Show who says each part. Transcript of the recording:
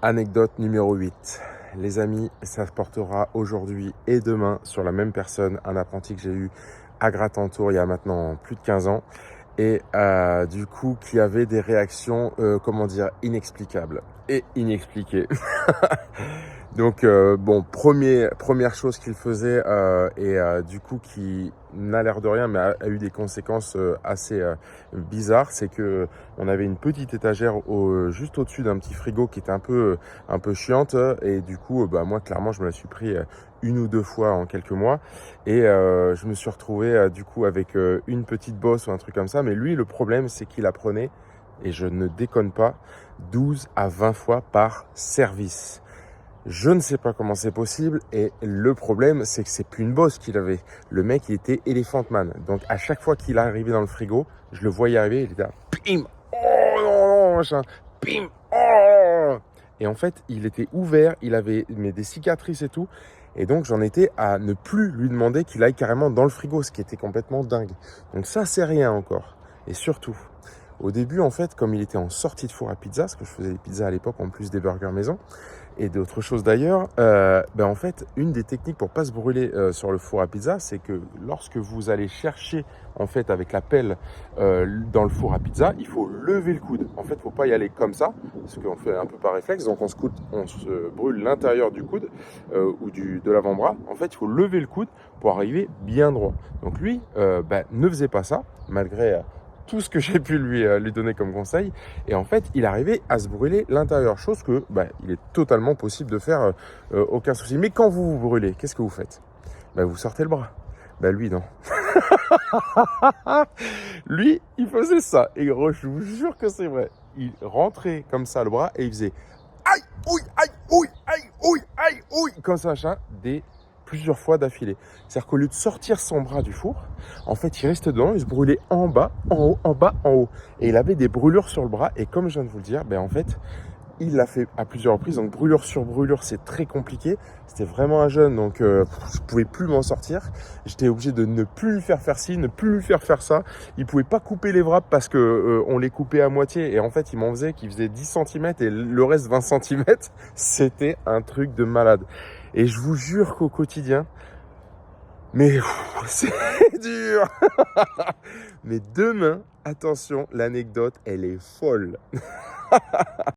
Speaker 1: Anecdote numéro 8. Les amis, ça se portera aujourd'hui et demain sur la même personne, un apprenti que j'ai eu à Gratentour il y a maintenant plus de 15 ans et du coup qui avait des réactions, inexplicables et inexpliquées. Donc bon, première chose qu'il faisait du coup qui n'a l'air de rien mais a eu des conséquences assez bizarres, c'est que on avait une petite étagère juste au-dessus d'un petit frigo qui était un peu chiante et du coup moi clairement je me la suis pris une ou deux fois en quelques mois et je me suis retrouvé du coup avec une petite bosse ou un truc comme ça, mais lui le problème c'est qu'il apprenait, et je ne déconne pas, 12 à 20 fois par service. Je ne sais pas comment c'est possible et le problème c'est que c'est plus une bosse qu'il avait. Le mec il était Elephant Man. Donc à chaque fois qu'il arrivait dans le frigo, je le voyais arriver, il était là, pim, oh non, machin, pim, oh. Et en fait il était ouvert, il avait des cicatrices et tout. Et donc j'en étais à ne plus lui demander qu'il aille carrément dans le frigo, ce qui était complètement dingue. Donc ça c'est rien encore. Et surtout, au début en fait, comme il était en sortie de four à pizza, parce que je faisais des pizzas à l'époque en plus des burgers maison, et d'autres choses d'ailleurs, en fait, une des techniques pour pas se brûler sur le four à pizza, c'est que lorsque vous allez chercher en fait avec la pelle dans le four à pizza, il faut lever le coude. En fait, faut pas y aller comme ça, parce qu'on fait un peu par réflexe. Donc on se brûle l'intérieur du coude ou de l'avant-bras. En fait, il faut lever le coude pour arriver bien droit. Donc lui ne faisait pas ça, malgré tout ce que j'ai pu lui donner comme conseil. Et en fait, il arrivait à se brûler l'intérieur, chose que il est totalement possible de faire, aucun souci. Mais quand vous vous brûlez, qu'est-ce que vous faites? Vous sortez le bras. Lui, non. Lui, il faisait ça. Et je vous jure que c'est vrai. Il rentrait comme ça le bras et il faisait aïe, ouille, aïe, ouille, aïe, ouille, aïe, ouille, comme ça, machin, plusieurs fois d'affilée. C'est-à-dire qu'au lieu de sortir son bras du four, en fait, il restait dedans, il se brûlait en bas, en haut, en bas, en haut. Et il avait des brûlures sur le bras. Et comme je viens de vous le dire, en fait, il l'a fait à plusieurs reprises. Donc brûlure sur brûlure, c'est très compliqué. C'était vraiment un jeune, donc je pouvais plus m'en sortir. J'étais obligé de ne plus lui faire ci, ne plus lui faire ça. Il pouvait pas couper les wraps parce que on les coupait à moitié. Et en fait, il m'en faisait qui faisait 10 cm et le reste 20 cm. C'était un truc de malade. Et je vous jure qu'au quotidien, mais c'est dur. Mais demain, attention, l'anecdote, elle est folle.